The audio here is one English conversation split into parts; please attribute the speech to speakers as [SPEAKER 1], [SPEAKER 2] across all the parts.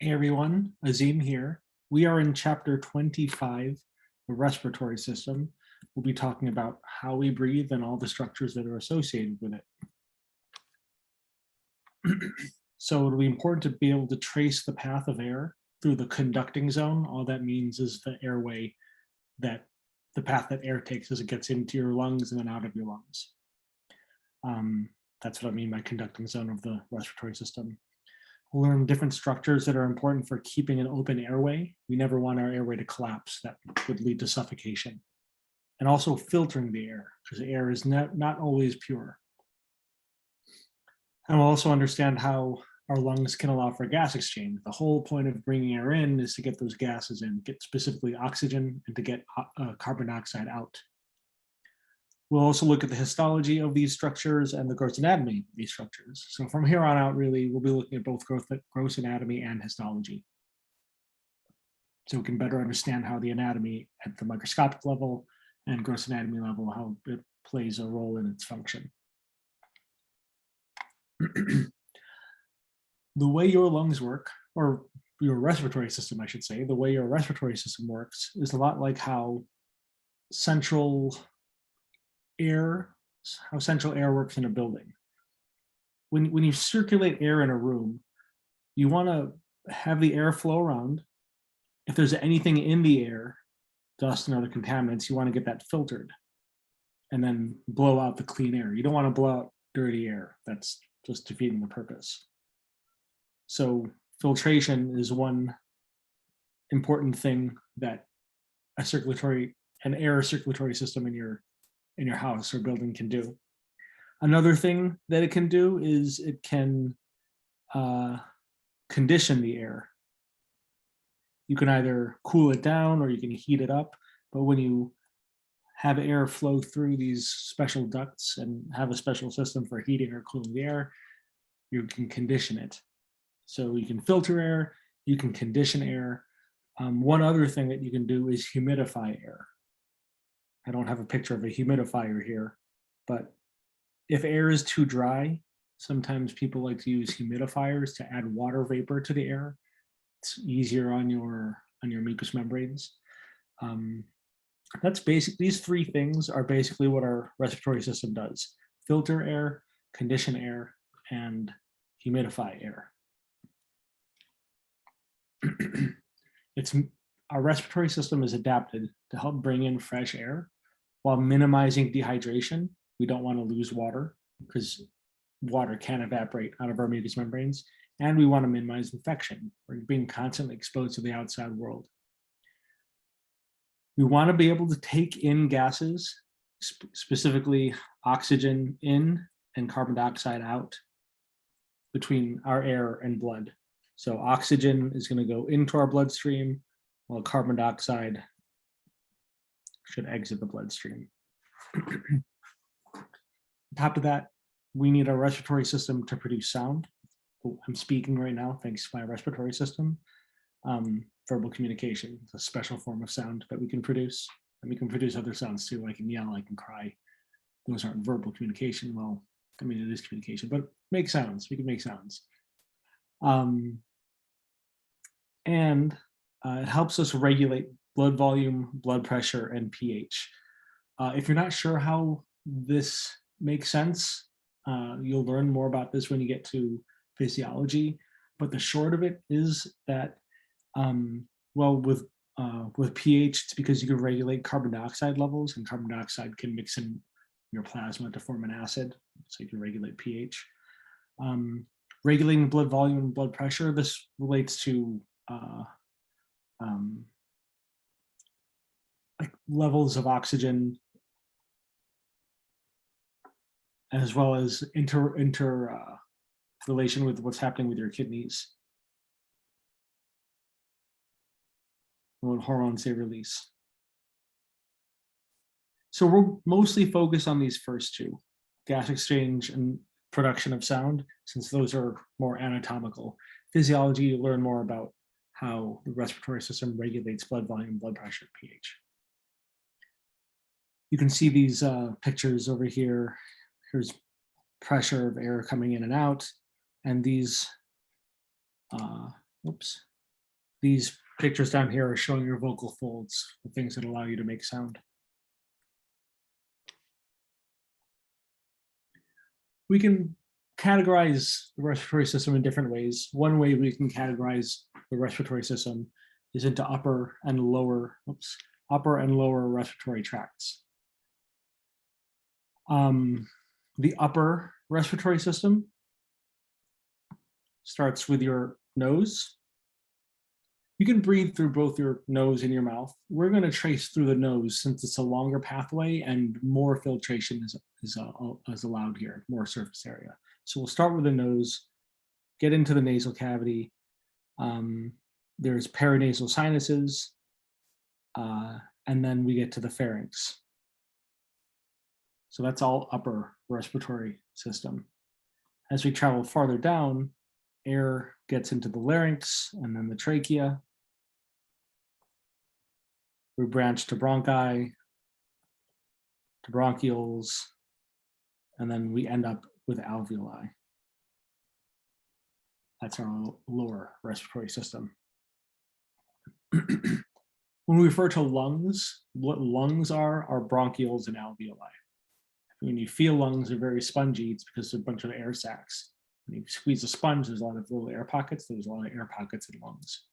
[SPEAKER 1] Hey everyone, Azim here. We are in chapter 25, the respiratory system. We'll be talking about how we breathe and all the structures that are associated with it. So it'll be important to be able to trace the path of air through the conducting zone. All that means is the airway, that the path that air takes as it gets into your lungs and then out of your lungs. That's what I mean by conducting zone of the respiratory system. We'll learn different structures that are important for keeping an open airway. We never want our airway to collapse. That would lead to suffocation. And also filtering the air, because the air is not always pure. And we'll also understand how our lungs can allow for gas exchange. The whole point of bringing air in is to get those gases in, get specifically oxygen, and to get carbon dioxide out. We'll also look at the histology of these structures and the gross anatomy of these structures. So from here on out, really, we'll be looking at both gross anatomy and histology. So we can better understand how the anatomy at the microscopic level and gross anatomy level, how it plays a role in its function. The way your lungs work, or your respiratory system, I should say, the way your respiratory system works is a lot like how central air works in a building. When you circulate air in a room, you want to have the air flow around. If there's anything in the air, dust and other contaminants, you want to get that filtered and then blow out the clean air. You don't want to blow out dirty air. That's just defeating the purpose. So filtration is one important thing that an air circulatory system in your house or building can do. Another thing that it can do is it can condition the air. You can either cool it down or you can heat it up, but when you have air flow through these special ducts and have a special system for heating or cooling the air, you can condition it. So you can filter air, you can condition air. One other thing that you can do is humidify air. I don't have a picture of a humidifier here, but if air is too dry, sometimes people like to use humidifiers to add water vapor to the air. It's easier on your mucous membranes. That's basic. These three things are basically what our respiratory system does: filter air, condition air, and humidify air. Our respiratory system is adapted to help bring in fresh air while minimizing dehydration. We don't want to lose water because water can evaporate out of our mucous membranes, and we want to minimize infection. We're being constantly exposed to the outside world. We want to be able to take in gases, specifically oxygen in and carbon dioxide out, between our air and blood. So oxygen is going to go into our bloodstream, while carbon dioxide should exit the bloodstream. On top of that, we need our respiratory system to produce sound. I'm speaking right now thanks to my respiratory system. Verbal communication is a special form of sound that we can produce. And we can produce other sounds too. I can yell, I can cry. Those aren't verbal communication. Well, I mean, it is communication, but make sounds. We can make sounds. It helps us regulate blood volume, blood pressure, and pH. If you're not sure how this makes sense, you'll learn more about this when you get to physiology. But the short of it is that, with pH, it's because you can regulate carbon dioxide levels, and carbon dioxide can mix in your plasma to form an acid, so you can regulate pH. Regulating blood volume and blood pressure, this relates to like levels of oxygen, as well as relation with what's happening with your kidneys, and what hormones they release. So we're mostly focused on these first two, gas exchange and production of sound, since those are more anatomical. Physiology, you learn more about how the respiratory system regulates blood volume, blood pressure, pH. You can see these pictures over here. Here's pressure of air coming in and out, and these These pictures down here are showing your vocal folds, the things that allow you to make sound. We can categorize the respiratory system in different ways. One way we can categorize the respiratory system is into upper and lower respiratory tracts. The upper respiratory system starts with your nose. You can breathe through both your nose and your mouth. We're going to trace through the nose since it's a longer pathway and more filtration is allowed here, more surface area. So we'll start with the nose, get into the nasal cavity. There's paranasal sinuses, and then we get to the pharynx. So that's all upper respiratory system. As we travel farther down, air gets into the larynx and then the trachea. We branch to bronchi, to bronchioles, and then we end up with alveoli. That's our lower respiratory system. When we refer to lungs, what lungs are bronchioles and alveoli. When you feel lungs are very spongy, it's because there's a bunch of air sacs. When you squeeze a sponge, there's a lot of little air pockets. There's a lot of air pockets in lungs.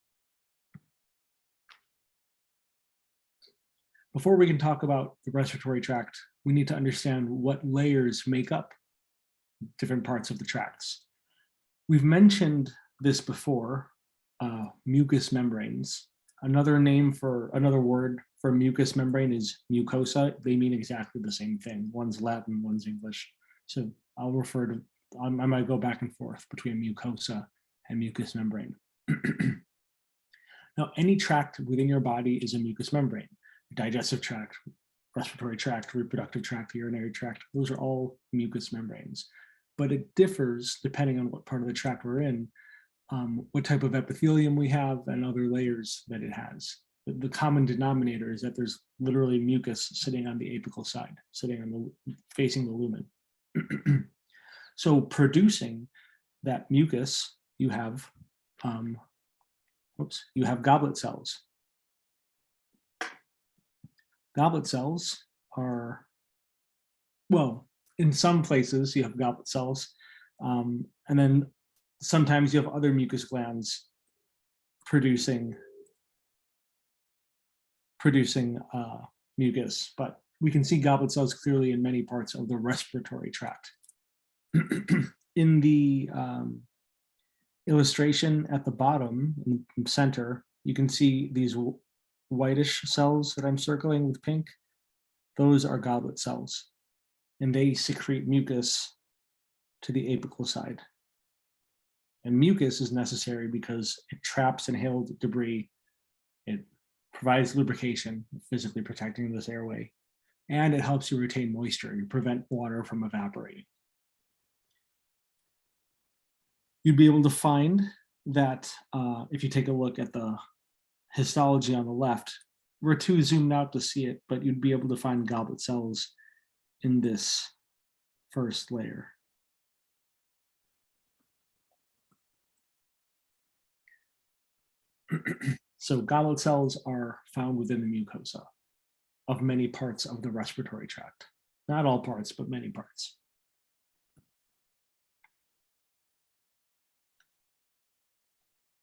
[SPEAKER 1] Before we can talk about the respiratory tract, we need to understand what layers make up different parts of the tracts. We've mentioned this before, mucous membranes. Another word for mucous membrane is mucosa. They mean exactly the same thing. One's Latin, one's English. So I'll refer to, I might go back and forth between mucosa and mucous membrane. Now, any tract within your body is a mucous membrane. Digestive tract, respiratory tract, reproductive tract, urinary tract, those are all mucous membranes. But it differs depending on what part of the tract we're in, what type of epithelium we have and other layers that it has. The common denominator is that there's literally mucus sitting on the apical side, sitting on facing the lumen. So producing that mucus, you have goblet cells. Goblet cells are, well, in some places you have goblet cells, and then sometimes you have other mucus glands producing mucus, but we can see goblet cells clearly in many parts of the respiratory tract. In the illustration at the bottom, in the center, you can see these whitish cells that I'm circling with pink. Those are goblet cells, and they secrete mucus to the apical side. And mucus is necessary because it traps inhaled debris. It provides lubrication, physically protecting this airway, and it helps you retain moisture. You prevent water from evaporating. You'd be able to find that if you take a look at the histology on the left, we're too zoomed out to see it, but you'd be able to find goblet cells in this first layer. So goblet cells are found within the mucosa of many parts of the respiratory tract. Not all parts, but many parts.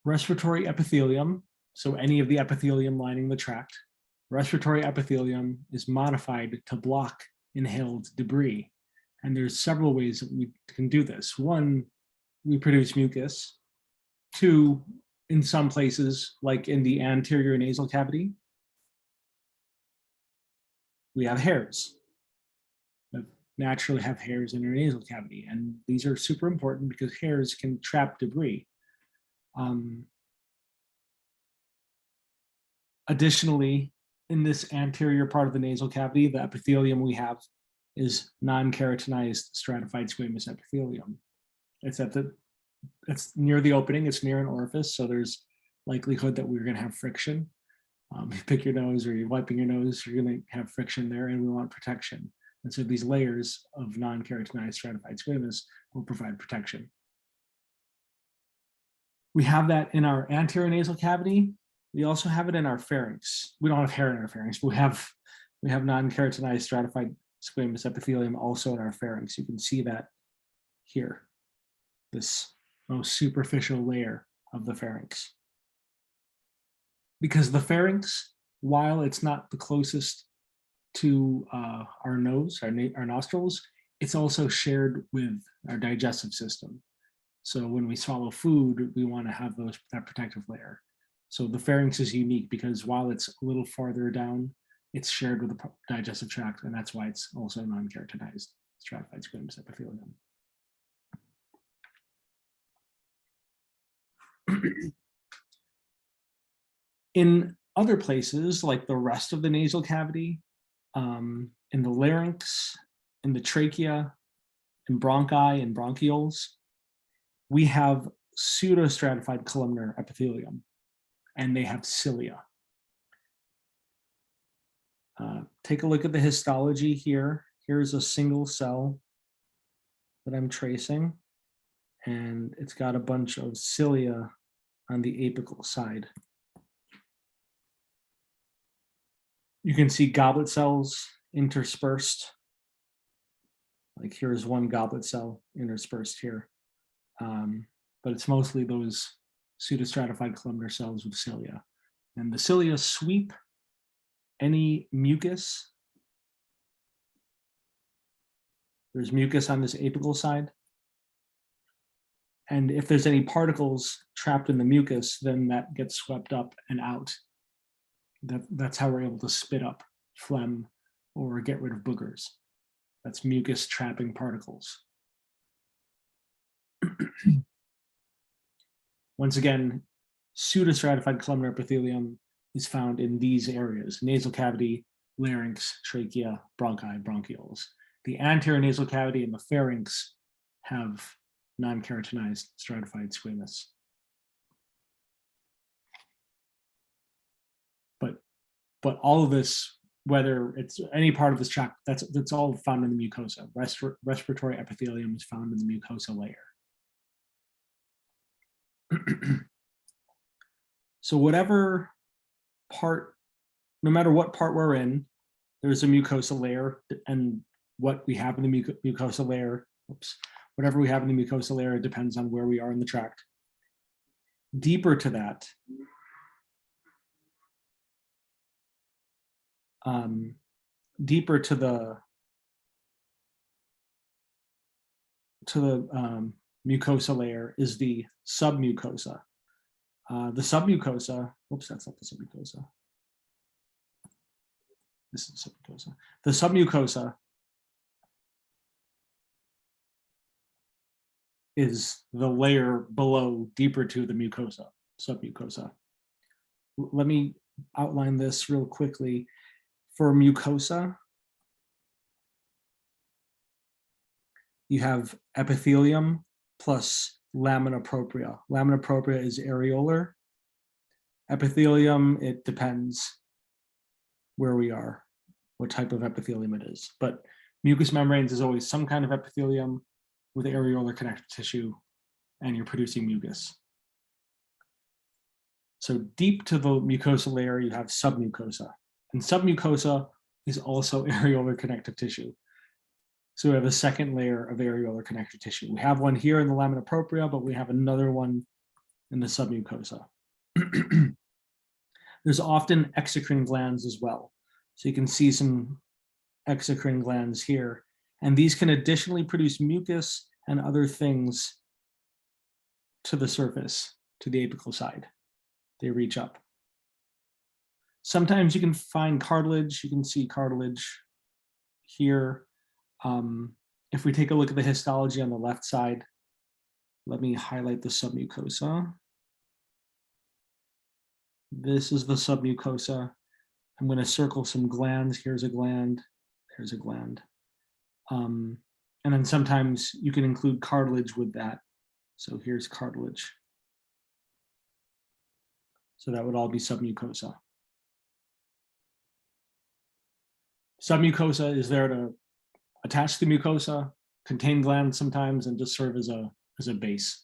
[SPEAKER 1] Respiratory epithelium, so any of the epithelium lining the tract. Respiratory epithelium is modified to block inhaled debris. And there's several ways that we can do this. One, we produce mucus. Two, in some places, like in the anterior nasal cavity, we have hairs. We naturally have hairs in our nasal cavity. And these are super important because hairs can trap debris. Additionally, in this anterior part of the nasal cavity, the epithelium we have is non-keratinized stratified squamous epithelium. It's near the opening, it's near an orifice, so there's likelihood that we're going to have friction. You pick your nose or you're wiping your nose, you're going to have friction there, and we want protection. And so these layers of non-keratinized stratified squamous will provide protection. We have that in our anterior nasal cavity. We also have it in our pharynx. We don't have hair in our pharynx, but we have non-keratinized stratified squamous epithelium also in our pharynx. You can see that here, this most superficial layer of the pharynx. Because the pharynx, while it's not the closest to our nose, our nostrils, it's also shared with our digestive system. So when we swallow food, we want to have that protective layer. So the pharynx is unique because while it's a little farther down, it's shared with the digestive tract, and that's why it's also non-keratinized stratified squamous epithelium. In other places, like the rest of the nasal cavity, in the larynx, in the trachea, in bronchi and bronchioles, we have pseudostratified columnar epithelium, and they have cilia. Take a look at the histology here. Here's a single cell that I'm tracing, and it's got a bunch of cilia on the apical side. You can see goblet cells interspersed. Like here's one goblet cell interspersed here. But it's mostly those pseudostratified columnar cells with cilia. And the cilia sweep any mucus. There's mucus on this apical side. And if there's any particles trapped in the mucus, then that gets swept up and out. That's how we're able to spit up phlegm or get rid of boogers. That's mucus trapping particles. Once again, pseudostratified columnar epithelium is found in these areas: nasal cavity, larynx, trachea, bronchi, bronchioles. The anterior nasal cavity and the pharynx have non-keratinized stratified squamous. But all of this, whether it's any part of this tract, that's all found in the mucosa. Respiratory epithelium is found in the mucosa layer. So whatever part, no matter what part we're in, there's a mucosa layer, and what we have in the mucosa layer, whatever we have in the mucosa layer depends on where we are in the tract. Deeper to that, deeper to the mucosa layer is the submucosa. The submucosa, oops, that's not the submucosa. This is the submucosa. The submucosa is the layer below, deeper to the mucosa, submucosa. Let me outline this real quickly. For mucosa, you have epithelium plus lamina propria. Lamina propria is areolar. Epithelium, it depends where we are, what type of epithelium it is. But mucous membranes is always some kind of epithelium with areolar connective tissue, and you're producing mucus. So deep to the mucosa layer, you have submucosa. And submucosa is also areolar connective tissue. So we have a second layer of areolar connective tissue. We have one here in the lamina propria, but we have another one in the submucosa. There's often exocrine glands as well. So you can see some exocrine glands here. And these can additionally produce mucus and other things to the surface, to the apical side. They reach up. Sometimes you can find cartilage. You can see cartilage here. If we take a look at the histology on the left side, let me highlight the submucosa. This is the submucosa. I'm going to circle some glands. Here's a gland. Here's a gland. And then sometimes you can include cartilage with that. So here's cartilage. So that would all be submucosa. Submucosa is there to attach to the mucosa, contain glands sometimes, and just serve as a base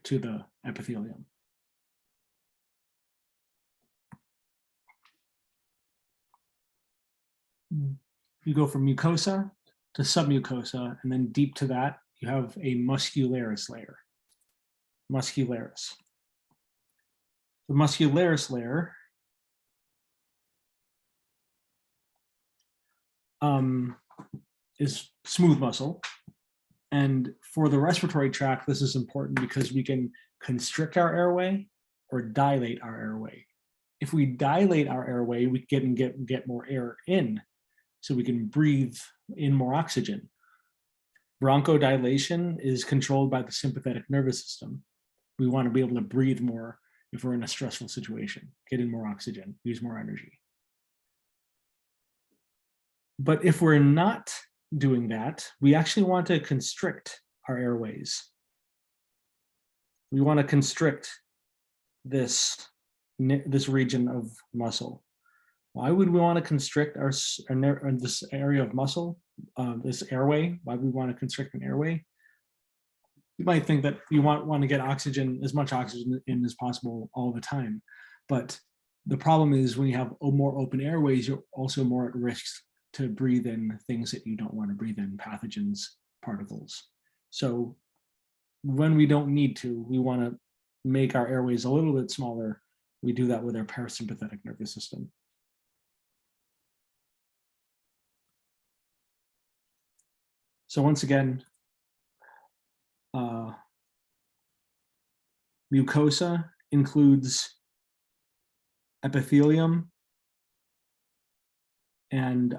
[SPEAKER 1] to the epithelium. you go from mucosa to submucosa, and then deep to that, you have a muscularis layer. Muscularis. The muscularis layer is smooth muscle. And for the respiratory tract, this is important because we can constrict our airway or dilate our airway. If we dilate our airway, we can get more air in, so we can breathe in more oxygen. Bronchodilation is controlled by the sympathetic nervous system. We want to be able to breathe more if we're in a stressful situation, get in more oxygen, use more energy. But if we're not doing that, we actually want to constrict our airways. We want to constrict this region of muscle. Why would we want to constrict this area of muscle, this airway? Why would we want to constrict an airway? You might think that you want to get oxygen, as much oxygen in as possible all the time. But the problem is when you have more open airways, you're also more at risk to breathe in things that you don't want to breathe in, pathogens, particles. So when we don't need to, we want to make our airways a little bit smaller. We do that with our parasympathetic nervous system. So once again, mucosa includes epithelium and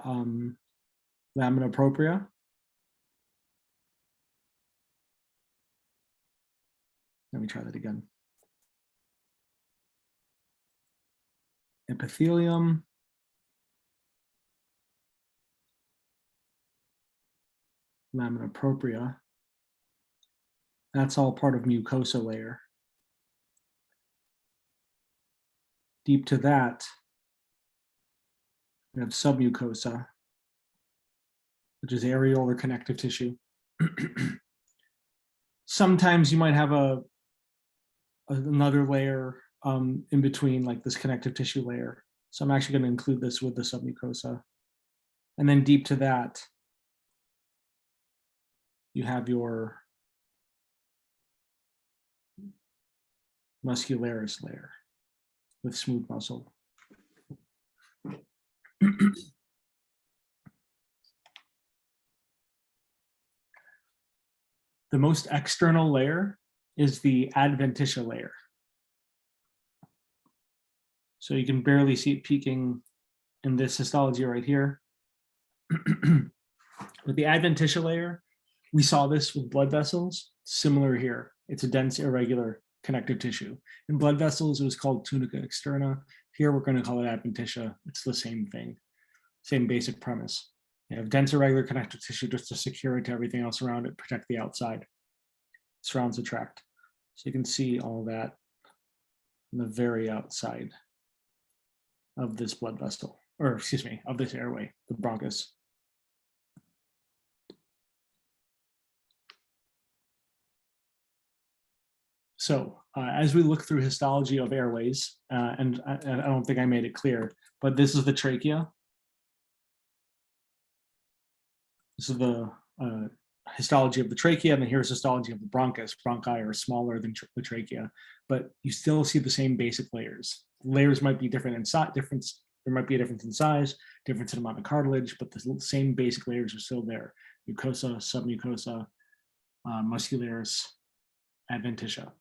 [SPEAKER 1] lamina propria. Let me try that again. Epithelium, lamina propria. That's all part of mucosa layer. Deep to that, we have submucosa, which is areolar connective tissue. Sometimes you might have another layer in between, like this connective tissue layer. So I'm actually going to include this with the submucosa. And then deep to that, you have your muscularis layer with smooth muscle. The most external layer is the Adventitia layer. So you can barely see it peeking in this histology right here. With the Adventitia layer, we saw this with blood vessels, similar here. It's a dense, irregular connective tissue. In blood vessels, it was called tunica externa. Here, we're going to call it Adventitia. It's the same thing, same basic premise. You have dense, irregular connective tissue just to secure it to everything else around it, protect the outside. It surrounds the tract. So you can see all that on the very outside of this blood vessel, or excuse me, of this airway, the bronchus. So as we look through histology of airways, and I don't think I made it clear, but this is the trachea. This is the histology of the trachea, and then here's histology of the bronchus. Bronchi are smaller than the trachea, but you still see the same basic layers. Layers might be different in size, there might be a difference in size, difference in amount of cartilage, but the same basic layers are still there. Mucosa, submucosa, muscularis, adventitia.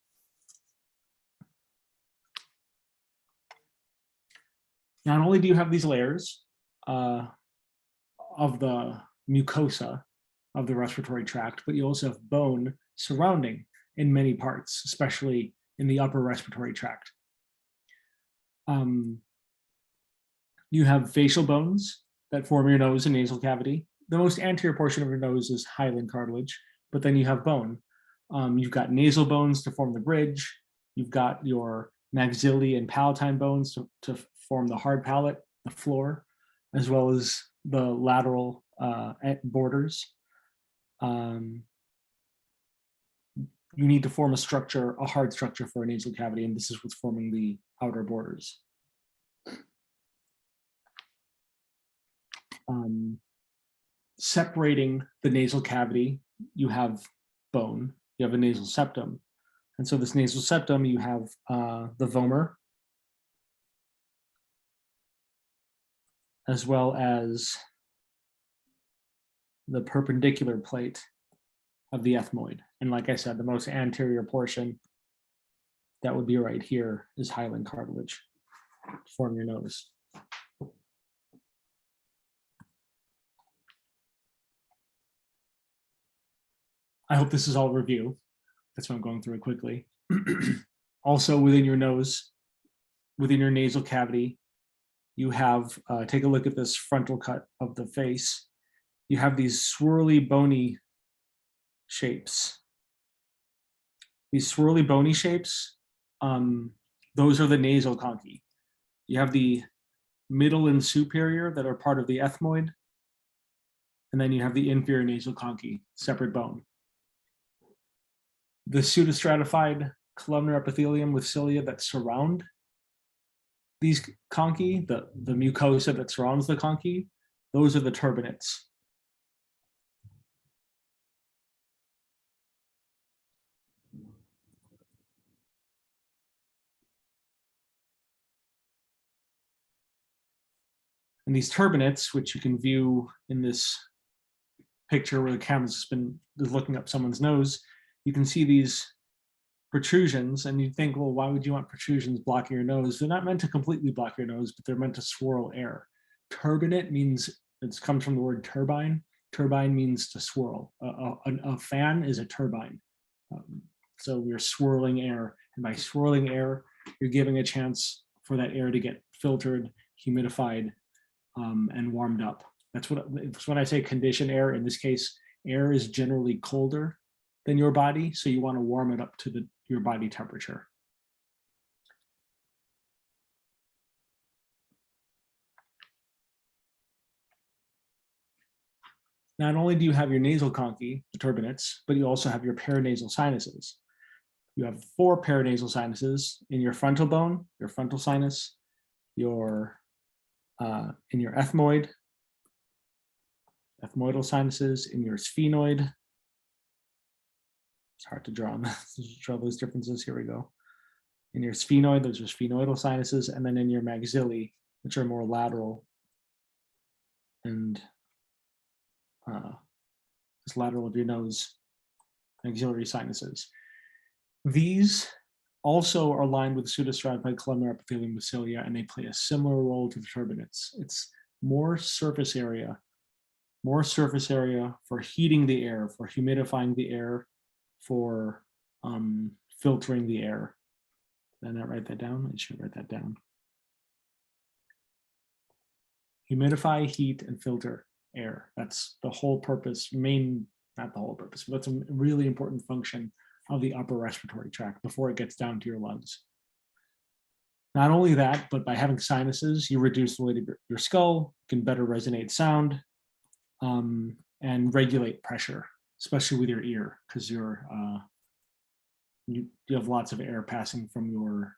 [SPEAKER 1] Not only do you have these layers of the mucosa of the respiratory tract, but you also have bone surrounding in many parts, especially in the upper respiratory tract. You have facial bones that form your nose and nasal cavity. The most anterior portion of your nose is hyaline cartilage, but then you have bone. You've got nasal bones to form the bridge. You've got your maxillary and palatine bones to form the hard palate, the floor, as well as the lateral borders. You need to form a structure, a hard structure for a nasal cavity, and this is what's forming the outer borders. separating the nasal cavity, you have bone, you have a nasal septum. And so this nasal septum, you have the vomer, as well as the perpendicular plate of the ethmoid. And like I said, the most anterior portion, that would be right here, is hyaline cartilage, form your nose. I hope this is all review. That's why I'm going through it quickly. Also within your nose, within your nasal cavity, you have, take a look at this frontal cut of the face. You have these swirly bony shapes. These swirly bony shapes, those are the nasal conchae. You have the middle and superior that are part of the ethmoid, and then you have the inferior nasal conchae, separate bone. The pseudostratified columnar epithelium with cilia that surround these conchae, the mucosa that surrounds the conchae, those are the turbinates. And these turbinates, which you can view in this picture where the camera's been looking up someone's nose, you can see these protrusions, and you think, well, why would you want protrusions blocking your nose? They're not meant to completely block your nose, but they're meant to swirl air. Turbinate means, it comes from the word turbine. Turbine means to swirl. A fan is a turbine. So we're swirling air, and by swirling air, you're giving a chance for that air to get filtered, humidified, and warmed up. That's what, it's when I say conditioned air. In this case, air is generally colder than your body, so you want to warm it up to your body temperature. Not only do you have your nasal conchae, the turbinates, but you also have your paranasal sinuses. You have 4 paranasal sinuses in your frontal bone, your frontal sinus, your in your ethmoid, ethmoidal sinuses, in your sphenoid. It's hard to draw those differences. Here we go. In your sphenoid, those are sphenoidal sinuses, and then in your maxillae, which are more lateral and just lateral of your nose, maxillary sinuses. These also are lined with pseudostratified columnar epithelium with cilia, and they play a similar role to the turbinates. It's more surface area for heating the air, for humidifying the air, for filtering the air. Did I not write that down? I should write that down. Humidify, heat, and filter air. That's the whole purpose, not the whole purpose, but that's a really important function of the upper respiratory tract before it gets down to your lungs. Not only that, but by having sinuses, you reduce the weight of your skull, can better resonate sound, and regulate pressure, especially with your ear, because you have lots of air passing from your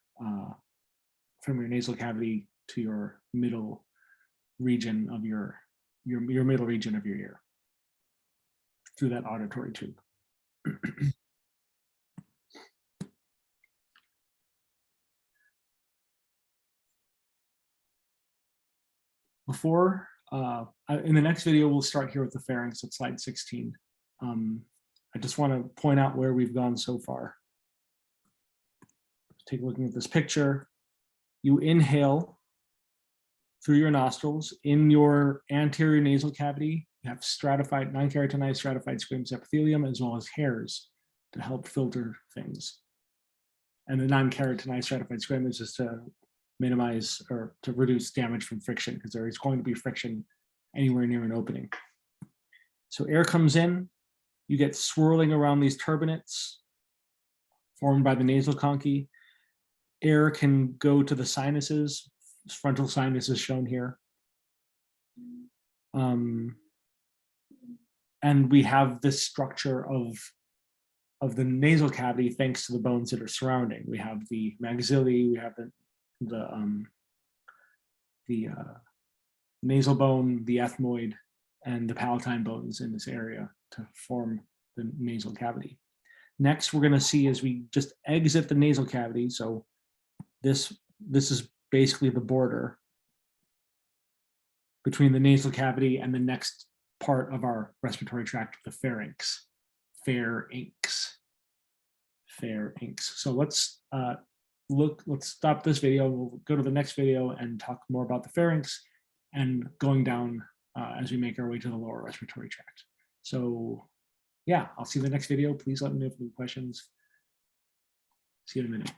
[SPEAKER 1] nasal cavity to your middle region of your middle region of your ear through that auditory tube. Before, in the next video, we'll start here with the pharynx at slide 16. I just want to point out where we've gone so far. Take a look at this picture. You inhale through your nostrils. In your anterior nasal cavity, you have stratified, non-keratinized stratified squamous epithelium, as well as hairs to help filter things. And the non-keratinized stratified squamous is to minimize or to reduce damage from friction, because there is going to be friction anywhere near an opening. So air comes in, you get swirling around these turbinates formed by the nasal conchae. Air can go to the sinuses, frontal sinus is shown here. And we have this structure of the nasal cavity thanks to the bones that are surrounding. We have the maxillae, we have the nasal bone, the ethmoid, and the palatine bones in this area to form the nasal cavity. Next, we're going to see as we just exit the nasal cavity. So this is basically the border between the nasal cavity and the next part of our respiratory tract, the pharynx. Pharynx. So let's stop this video. We'll go to the next video and talk more about the pharynx and going down as we make our way to the lower respiratory tract. So yeah, I'll see you in the next video. Please let me know if you have any questions. See you in a minute.